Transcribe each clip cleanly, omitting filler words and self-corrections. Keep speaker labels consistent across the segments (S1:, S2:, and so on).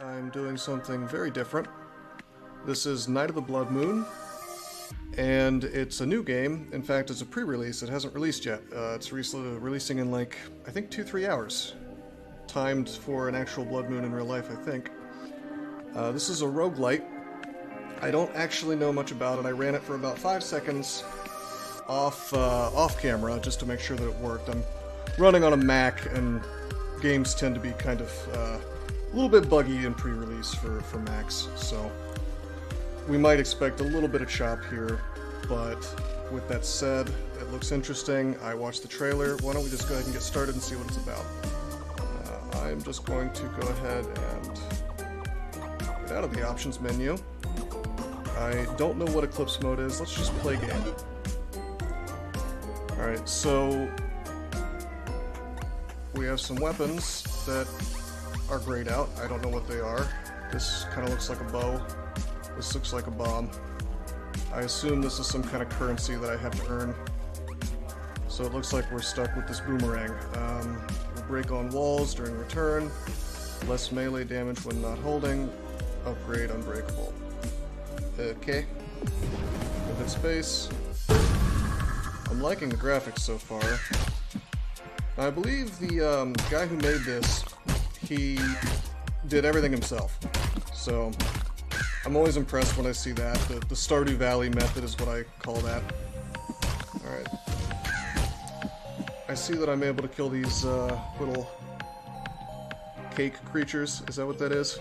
S1: I'm doing something very different. This is Night of the Blood Moon, and it's a new game. In fact, it's a pre-release. It hasn't released yet. It's releasing in like, I think 2-3 hours. Timed for an actual Blood Moon in real life, I think. This is a roguelite. I don't actually know much about it. I ran it for about 5 seconds off camera just to make sure that it worked. I'm running on a Mac, and games tend to be kind of a little bit buggy in pre-release for Macs, so we might expect a little bit of chop here, but with that said, it looks interesting. I watched the trailer. Why don't we just go ahead and get started and see what it's about. I'm just going to go ahead and get out of the options menu. I don't know what Eclipse mode is. Let's just play game. Alright, so we have some weapons that are grayed out. I don't know what they are. This kind of looks like a bow. This looks like a bomb. I assume this is some kind of currency that I have to earn. So it looks like we're stuck with this boomerang. We'll break on walls during return. Less melee damage when not holding. Upgrade unbreakable. Okay. We'll hit space. I'm liking the graphics so far. I believe the guy who made this, he did everything himself. So I'm always impressed when I see that. The Stardew Valley method is what I call that. Alright. I see that I'm able to kill these little cake creatures. Is that what that is?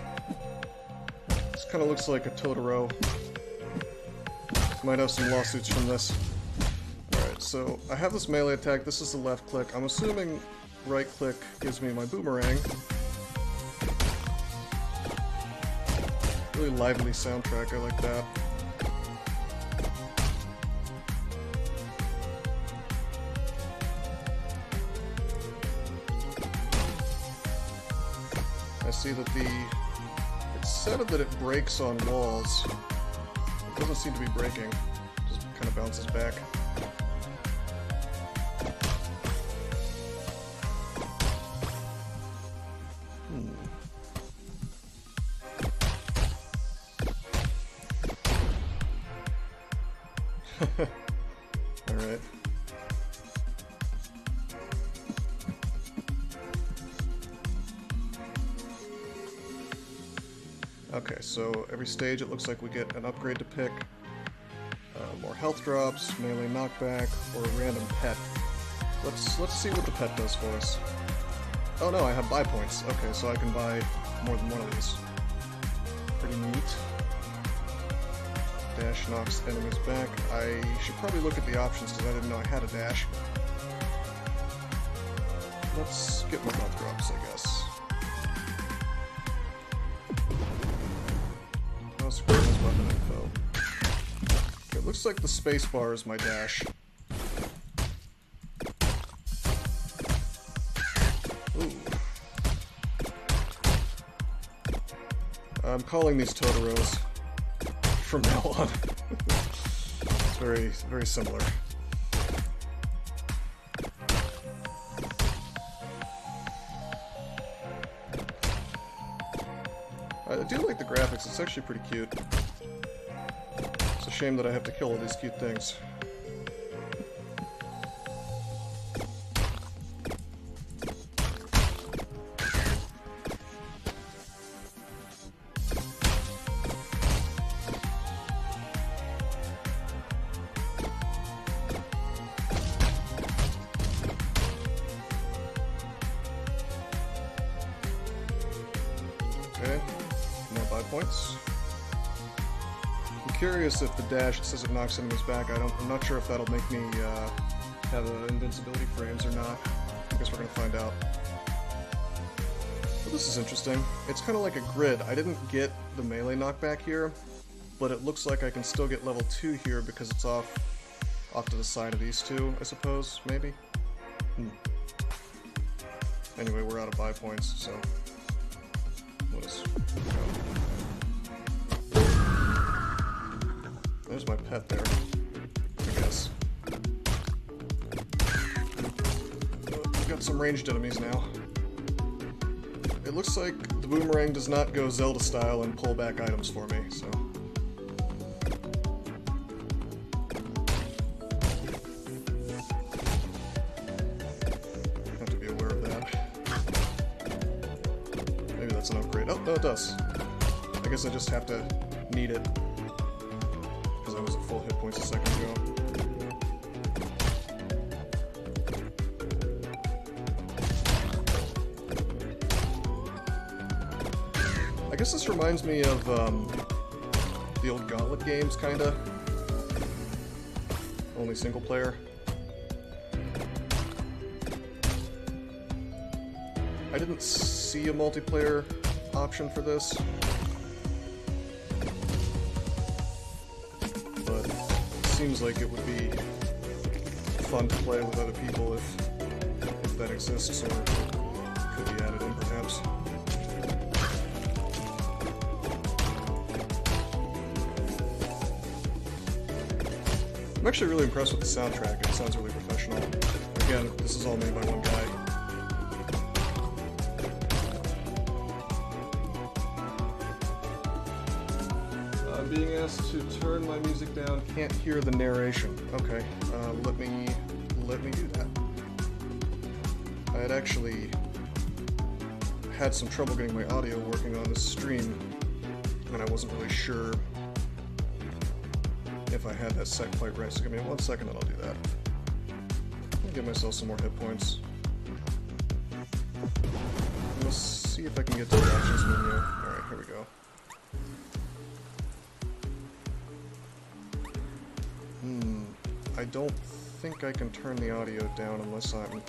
S1: This kind of looks like a Totoro. Might have some lawsuits from this. Alright, so I have this melee attack. This is the left click. I'm assuming right click gives me my boomerang. Really lively soundtrack, I like that. I see that it's said that it breaks on walls. It doesn't seem to be breaking, it just kind of bounces back. Alright. Okay, so every stage it looks like we get an upgrade to pick. More health drops, melee knockback, or a random pet. Let's see what the pet does for us. Oh no, I have buy points. Okay, so I can buy more than one of these. Pretty neat. Dash knocks enemies back. I should probably look at the options because I didn't know I had a dash. Let's get more health drops, I guess. Oh, screw this weapon info. Okay, it looks like the space bar is my dash. Ooh. I'm calling these Totoros from now on. It's very, very similar. I do like the graphics, it's actually pretty cute. It's a shame that I have to kill all these cute things. Okay, more buy points. I'm curious if the dash, it says it knocks enemies back. I'm not sure if that'll make me have invincibility frames or not. I guess we're gonna find out. But this is interesting. It's kind of like a grid. I didn't get the melee knockback here, but it looks like I can still get level 2 here because it's off to the side of these two, I suppose, maybe? Anyway, we're out of buy points, so there's my pet there, I guess. We've got some ranged enemies now. It looks like the the boomerang does not go Zelda style and pull back items for me, so. Have to be aware of that. Maybe that's an upgrade. Oh, no, it does. I guess I just have to need it. Because I was at full hit points a second ago. I guess this reminds me of the old Gauntlet games, kinda. Only single player. I didn't see a multiplayer option for this, but it seems like it would be fun to play with other people if that exists, or could be added in perhaps. I'm actually really impressed with the soundtrack. It sounds really professional. Again, this is all made by one guy. I'm being asked to turn my music down. Can't hear the narration. Okay, let me do that. I had actually had some trouble getting my audio working on this stream, and I wasn't really sure if I had that set quite right, so give me 1 second and I'll do that. I'll give myself some more hit points. Let's see if I can get to the actions menu. Alright, here we go. I don't think I can turn the audio down unless I'm...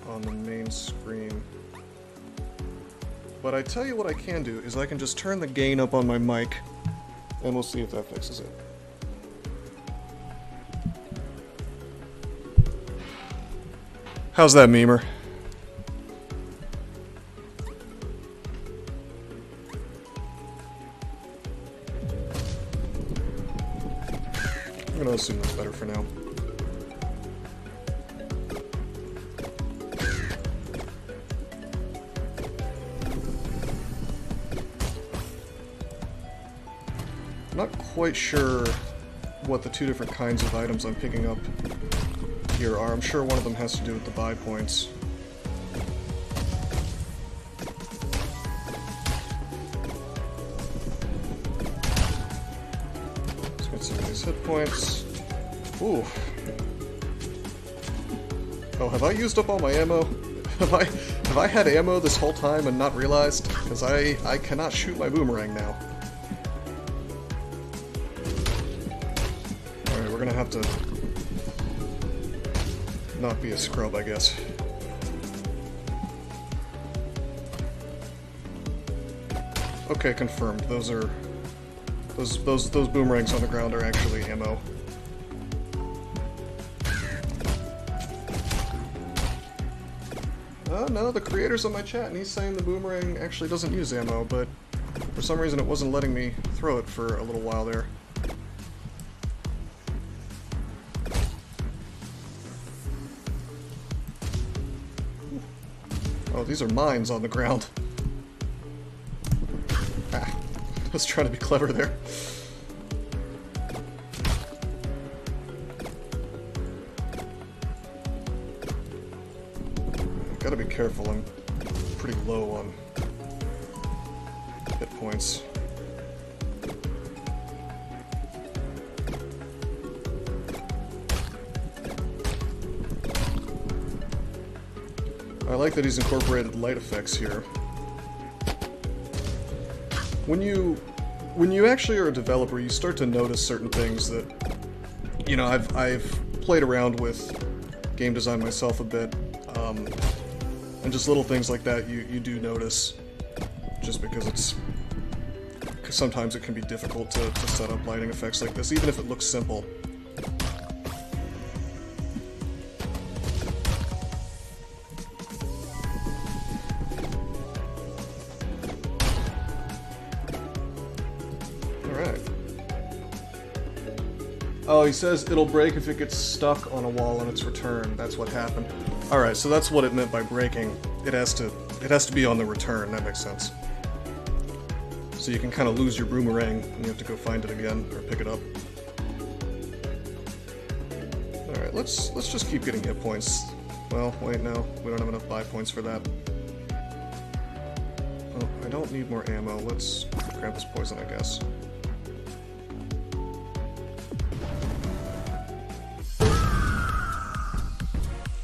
S1: on the main screen. But I tell you what I can do, is I can just turn the gain up on my mic, and we'll see if that fixes it. How's that, memer? I'm gonna assume that's better for now. Not quite sure what the two different kinds of items I'm picking up here are. I'm sure one of them has to do with the buy points. Let's get some of these hit points. Ooh. Oh, have I used up all my ammo? Have I had ammo this whole time and not realized? Because I cannot shoot my boomerang now. We're gonna have to not be a scrub, I guess. Okay, confirmed. Those boomerangs on the ground are actually ammo. No, the creator's on my chat and he's saying the boomerang actually doesn't use ammo, but for some reason it wasn't letting me throw it for a little while there. Oh, these are mines on the ground. Ah, I was trying to be clever there. Gotta be careful, I'm pretty low on hit points. I like that he's incorporated light effects here. When you actually are a developer, you start to notice certain things that, you know, I've played around with game design myself a bit, and just little things like that you do notice, just because sometimes it can be difficult to set up lighting effects like this, even if it looks simple. Oh, he says it'll break if it gets stuck on a wall on its return. That's what happened. Alright, so that's what it meant by breaking. It has to be on the return. That makes sense. So you can kind of lose your boomerang and you have to go find it again or pick it up. Alright, let's just keep getting hit points. Well, wait, no. We don't have enough buy points for that. Oh, I don't need more ammo. Let's grab this poison, I guess.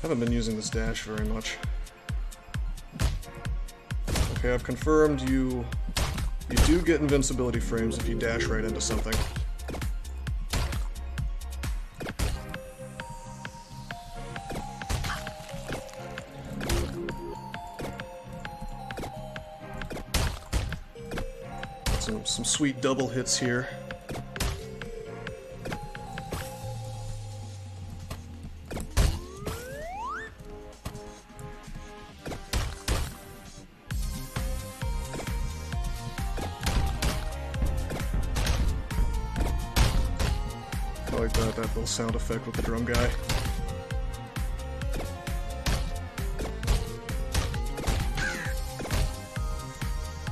S1: Haven't been using this dash very much. Okay, I've confirmed you do get invincibility frames if you dash right into something. Some sweet double hits here. I like that little sound effect with the drum guy.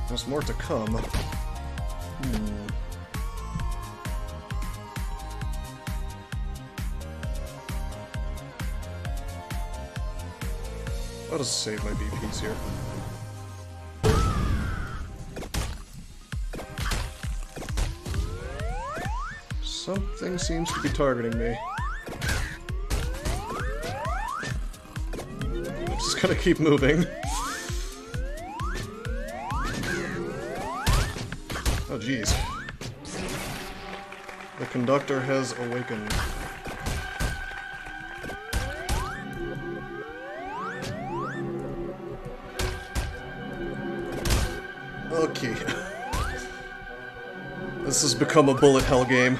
S1: There's more to come. I'll just save my BPs here. Something seems to be targeting me. I'm just gonna keep moving. Oh jeez. The conductor has awakened. Okay. This has become a bullet hell game.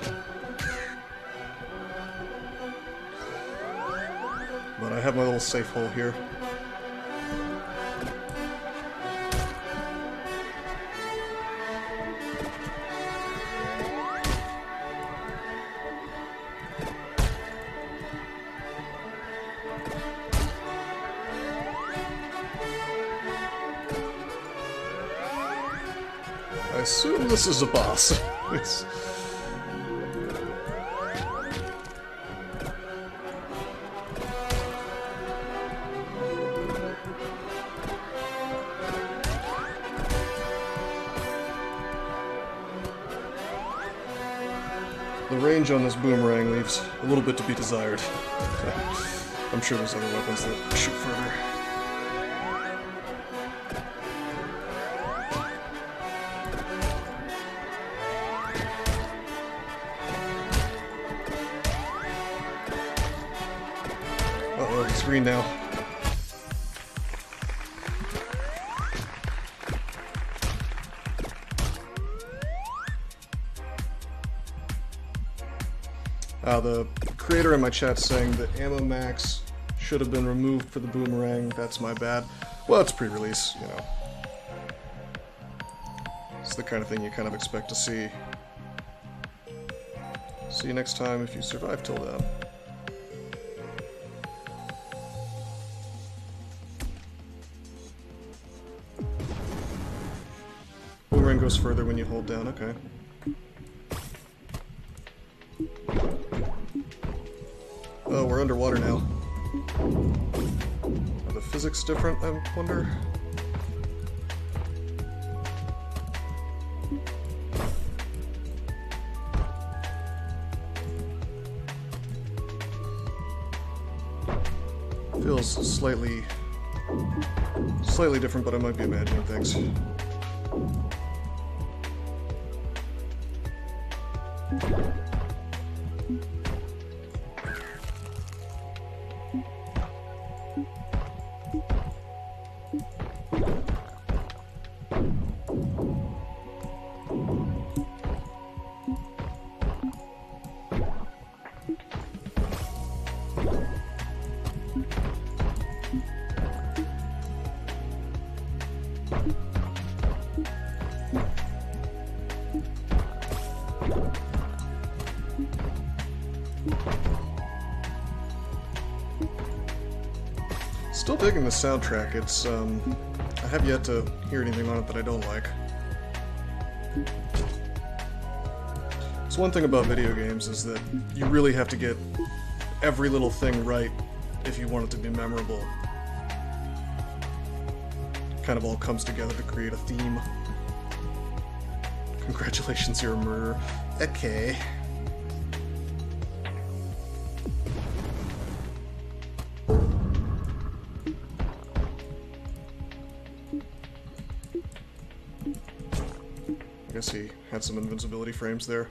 S1: But I have my little safe hole here. I assume this is a boss. The range on this boomerang leaves a little bit to be desired. I'm sure there's other weapons that shoot further. Uh-oh, it's green now. The creator in my chat saying that ammo max should have been removed for the boomerang. That's my bad. Well, it's pre-release, you know. It's the kind of thing you kind of expect to see. See you next time if you survive till then. Boomerang goes further when you hold down, okay. Oh, we're underwater now. Are the physics different, I wonder? Feels slightly different, but I might be imagining things. digging the soundtrack. It's, I have yet to hear anything on it that I don't like. So one thing about video games is that you really have to get every little thing right if you want it to be memorable. It kind of all comes together to create a theme. Congratulations, you're a murderer. Okay. I guess he had some invincibility frames there.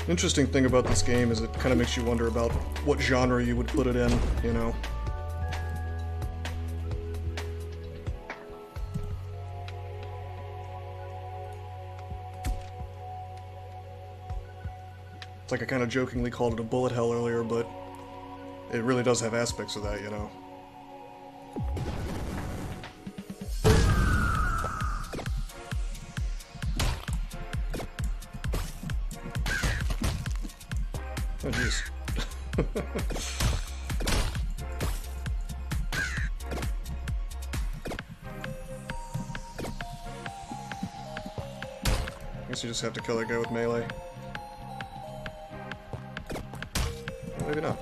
S1: Interesting thing about this game is it kind of makes you wonder about what genre you would put it in, you know? It's like I kind of jokingly called it a bullet hell earlier, but it really does have aspects of that, you know? Oh, jeez. Guess you just have to kill that guy with melee. Maybe not.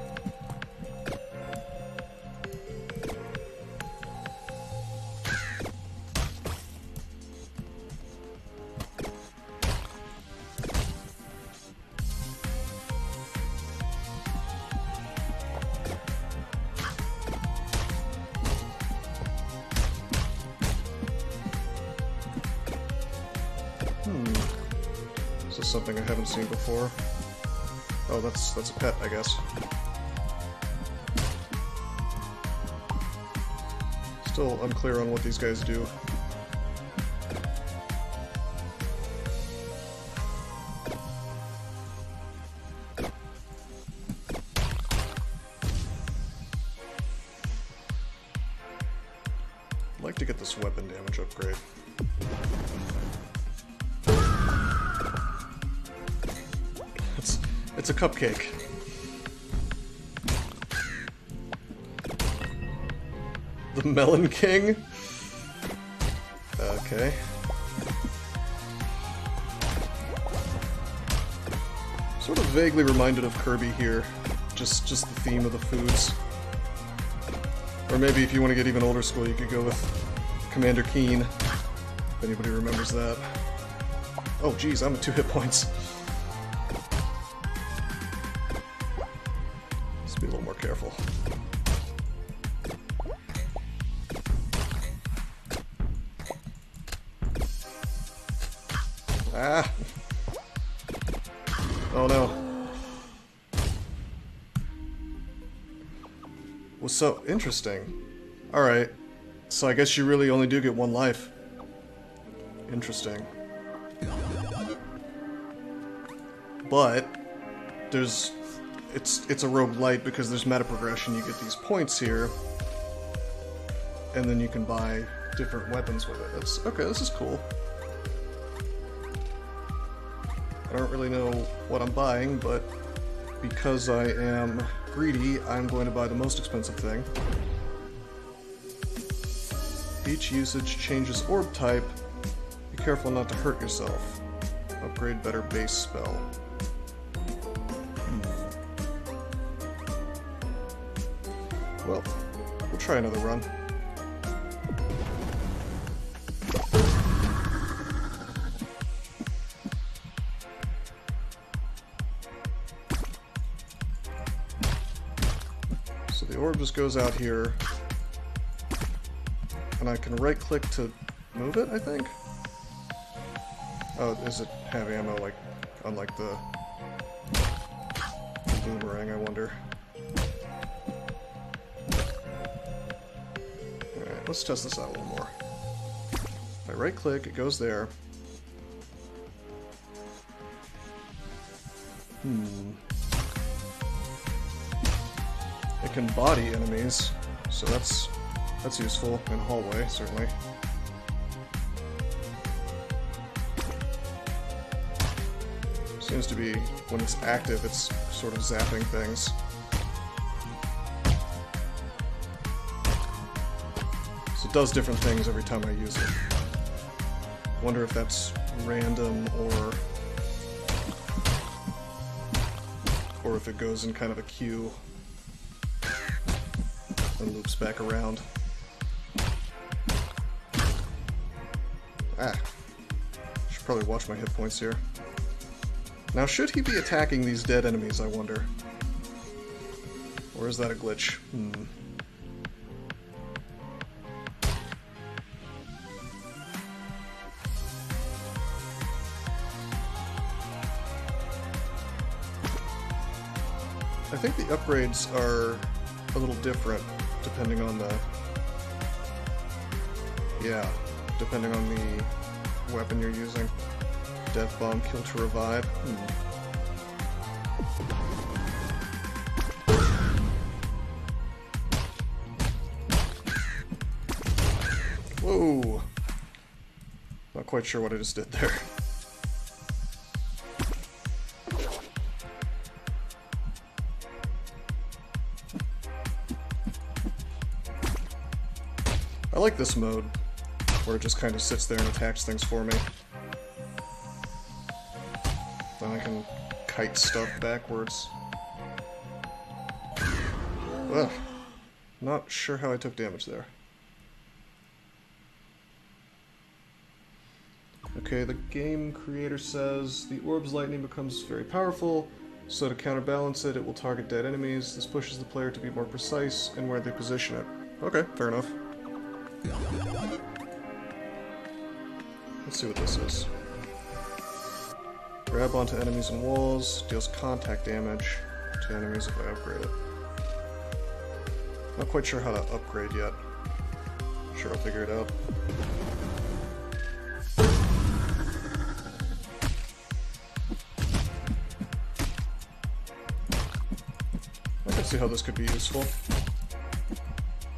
S1: This is something I haven't seen before. Oh, that's a pet, I guess. Still unclear on what these guys do. I'd like to get this weapon damage upgrade. It's a cupcake. The Melon King? Okay. Sort of vaguely reminded of Kirby here. Just the theme of the foods. Or maybe if you want to get even older school, you could go with Commander Keen. If anybody remembers that. Oh geez, I'm at 2 hit points. Be a little more careful. Ah! Oh no. Well, so interesting. Alright. So I guess you really only do get 1 life. Interesting. But there's it's a roguelite because there's meta progression. You get these points here, and then you can buy different weapons with it. That's okay. This is cool. I don't really know what I'm buying, but because I am greedy, I'm going to buy the most expensive thing. Each usage changes orb type. Be careful not to hurt yourself. Upgrade better base spell. Well, we'll try another run. So the orb just goes out here, and I can right-click to move it, I think? Oh, does it have ammo, like, unlike the boomerang, I wonder? let's test this out a little more. If I right click, it goes there. It can body enemies, so that's useful in a hallway, certainly. Seems to be, when it's active, it's sort of zapping things. So it does different things every time I use it. Wonder if that's random or if it goes in kind of a queue and loops back around. Ah. Should probably watch my hit points here. Now, should he be attacking these dead enemies, I wonder? Or is that a glitch? I think the upgrades are a little different depending on the... Yeah, depending on the weapon you're using. Death bomb, kill to revive. Whoa! Not quite sure what I just did there. I like this mode, where it just kind of sits there and attacks things for me. Then I can kite stuff backwards. Ugh. Not sure how I took damage there. Okay, the game creator says the orb's lightning becomes very powerful, so to counterbalance it, it will target dead enemies. This pushes the player to be more precise in where they position it. Okay, fair enough. Let's see what this is. Grab onto enemies and walls, deals contact damage to enemies if I upgrade it. Not quite sure how to upgrade yet. Sure, I'll figure it out. I can see how this could be useful.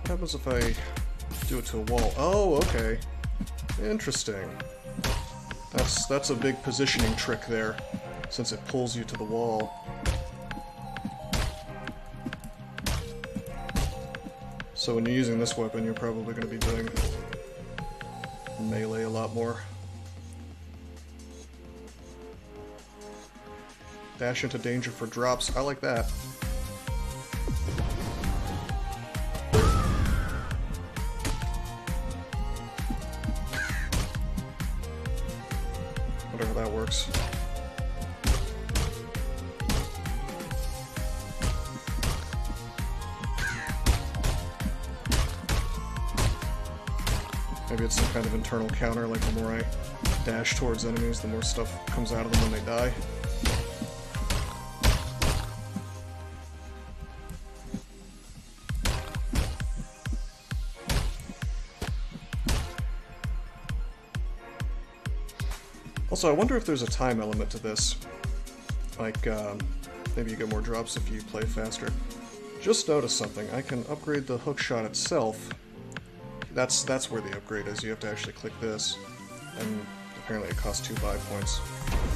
S1: What happens if I do it to a wall? Oh, okay. Interesting. That's a big positioning trick there, since it pulls you to the wall. So when you're using this weapon, you're probably going to be doing melee a lot more. Dash into danger for drops. I like that. Whatever that works. Maybe it's some kind of internal counter, like the more I dash towards enemies, the more stuff comes out of them when they die. Also, I wonder if there's a time element to this. Like, maybe you get more drops if you play faster. Just noticed something. I can upgrade the hookshot itself. That's where the upgrade is. You have to actually click this. And apparently it costs 2 buy points.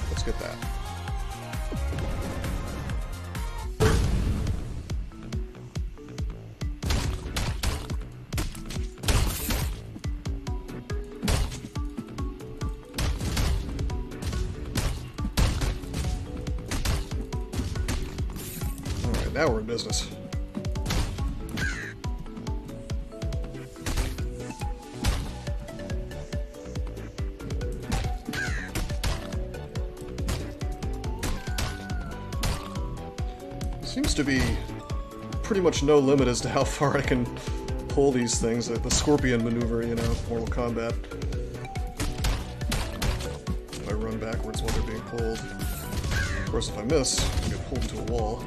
S1: Let's get that. Now we're in business. Seems to be pretty much no limit as to how far I can pull these things. The scorpion maneuver, you know, Mortal Kombat. If I run backwards while they're being pulled. Of course, if I miss, I get pulled into a wall.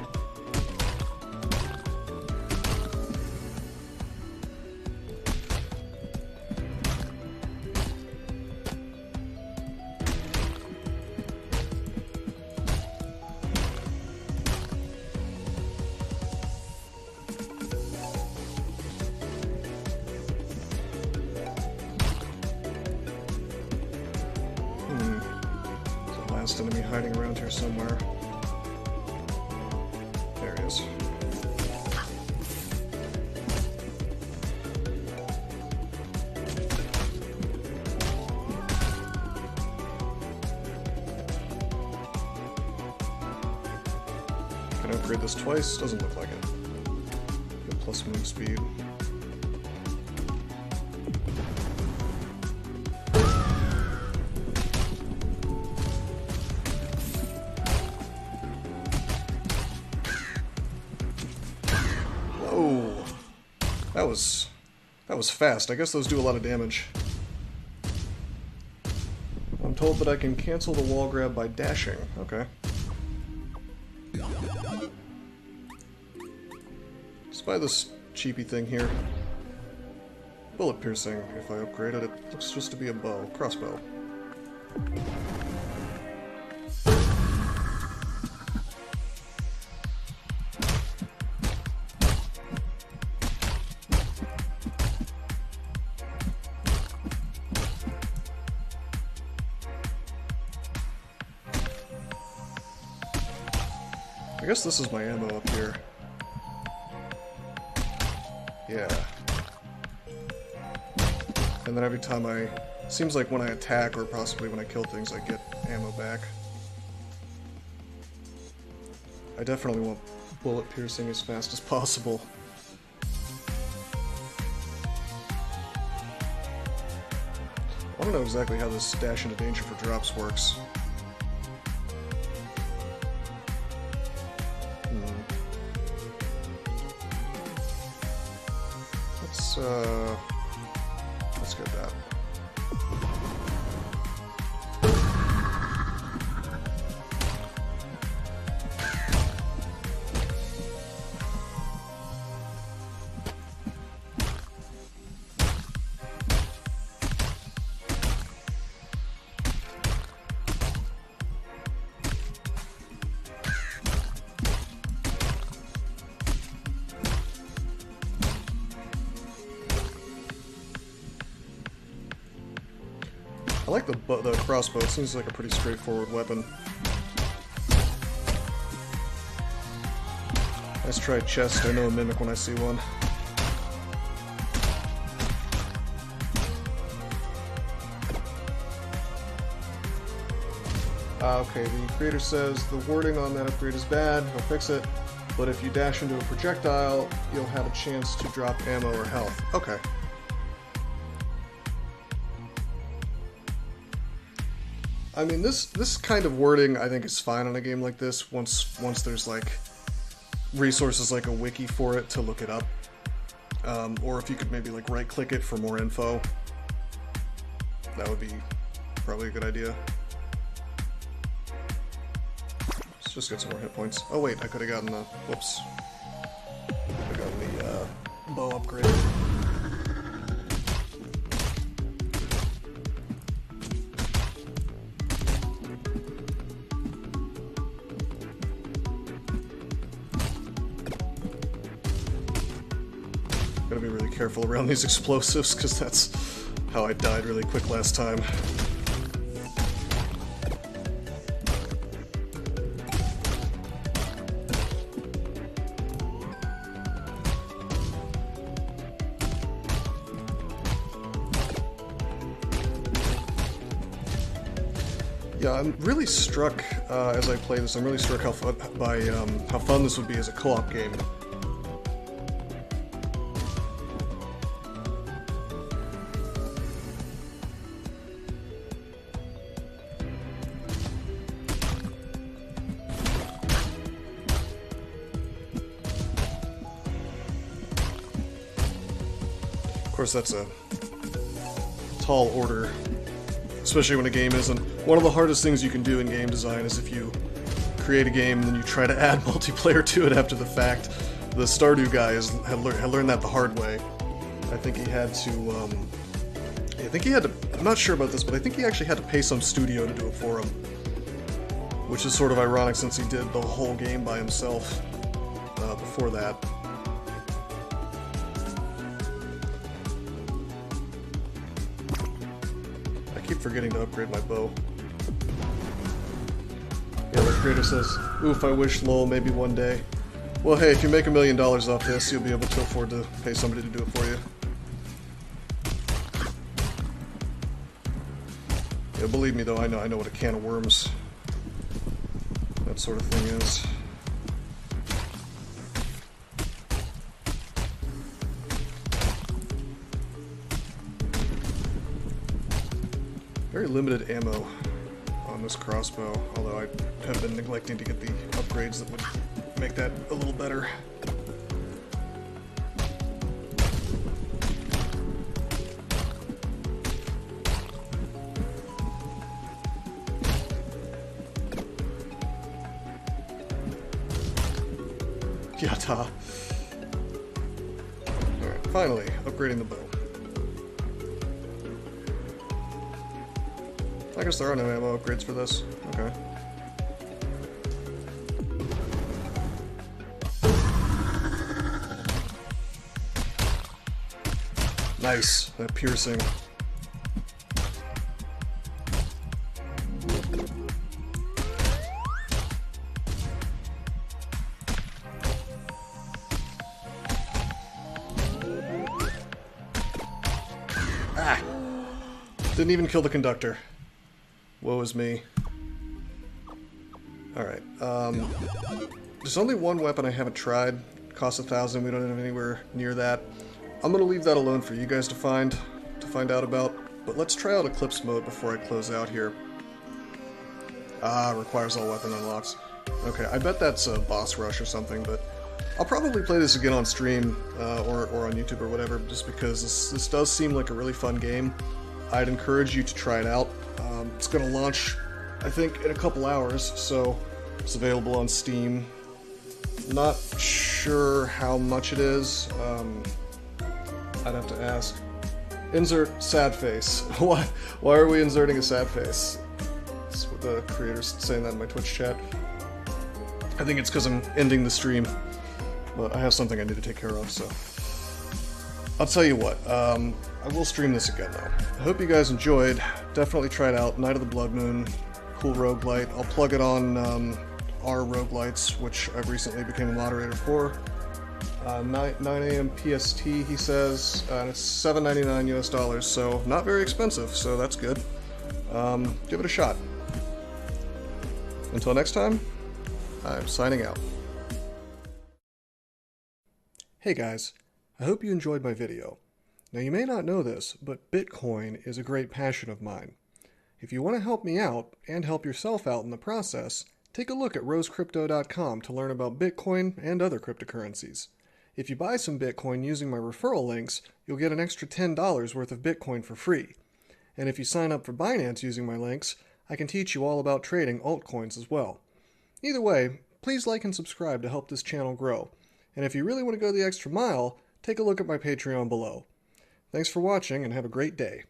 S1: hiding around here somewhere. There he is. Can I upgrade this twice? Doesn't look like it. Get plus move speed. That was fast. I guess those do a lot of damage. I'm told that I can cancel the wall grab by dashing. Okay. Let's buy this cheapy thing here. Bullet piercing, if I upgrade it. It looks just to be a bow. Crossbow. I guess this is my ammo up here. Yeah. And then every time seems like when I attack or possibly when I kill things, I get ammo back. I definitely want bullet piercing as fast as possible. I don't know exactly how this dash into danger for drops works. Let's get that. I like the crossbow. It seems like a pretty straightforward weapon. Let's try chest. I know a mimic when I see one. Okay, the creator says the wording on that upgrade is bad. He'll fix it. But if you dash into a projectile, you'll have a chance to drop ammo or health. Okay. I mean, this kind of wording I think is fine on a game like this once there's like resources like a wiki for it to look it up, or if you could maybe like right click it for more info, that would be probably a good idea. Let's just get some more hit points. Oh wait, I could have gotten the whoops. Could have gotten the bow upgrade. Gotta be really careful around these explosives, because that's how I died really quick last time. Yeah, I'm really struck as I play this. I'm really struck how fun this would be as a co-op game. Of course, that's a tall order, especially when a game isn't. One of the hardest things you can do in game design is if you create a game and then you try to add multiplayer to it after the fact. The Stardew guy had learned that the hard way. I think he had to, I'm not sure about this, but I think he actually had to pay some studio to do it for him. Which is sort of ironic since he did the whole game by himself before that. I keep forgetting to upgrade my bow. creator says, oof, I wish lol, maybe one day. Well, hey, if you make $1 million off this, you'll be able to afford to pay somebody to do it for you. Yeah, believe me though, I know what a can of worms that sort of thing is. Very limited ammo on this crossbow, although I have been neglecting to get the upgrades that would make that a little better. Yata. Alright, finally, upgrading the bow. I guess there are no ammo upgrades for this. Okay. Nice, that piercing. Ah! Didn't even kill the conductor. Woe is me. Alright, there's only one weapon I haven't tried. Costs 1,000, we don't have anywhere near that. I'm gonna leave that alone for you guys to find out about, but let's try out Eclipse mode before I close out here. Ah, requires all weapon unlocks. Okay, I bet that's a boss rush or something, but I'll probably play this again on stream, or on YouTube or whatever, just because this does seem like a really fun game. I'd encourage you to try it out. It's going to launch, I think, in a couple hours, so it's available on Steam. Not sure how much it is. I'd have to ask. Insert sad face. Why are we inserting a sad face? That's what the creator's saying that in my Twitch chat. I think it's because I'm ending the stream, but I have something I need to take care of, so. I'll tell you what, I will stream this again though. I hope you guys enjoyed. Definitely try it out. Night of the Blood Moon, cool roguelite. I'll plug it on our Roguelites, which I've recently became a moderator for. 9 a.m. PST, he says, and it's $7.99 US, so not very expensive, so that's good. Give it a shot. Until next time, I'm signing out. Hey guys, I hope you enjoyed my video. Now you may not know this, but Bitcoin is a great passion of mine. If you want to help me out, and help yourself out in the process, take a look at rosecrypto.com to learn about Bitcoin and other cryptocurrencies. If you buy some Bitcoin using my referral links, you'll get an extra $10 worth of Bitcoin for free. And if you sign up for Binance using my links, I can teach you all about trading altcoins as well. Either way, please like and subscribe to help this channel grow. And if you really want to go the extra mile, take a look at my Patreon below. Thanks for watching and have a great day.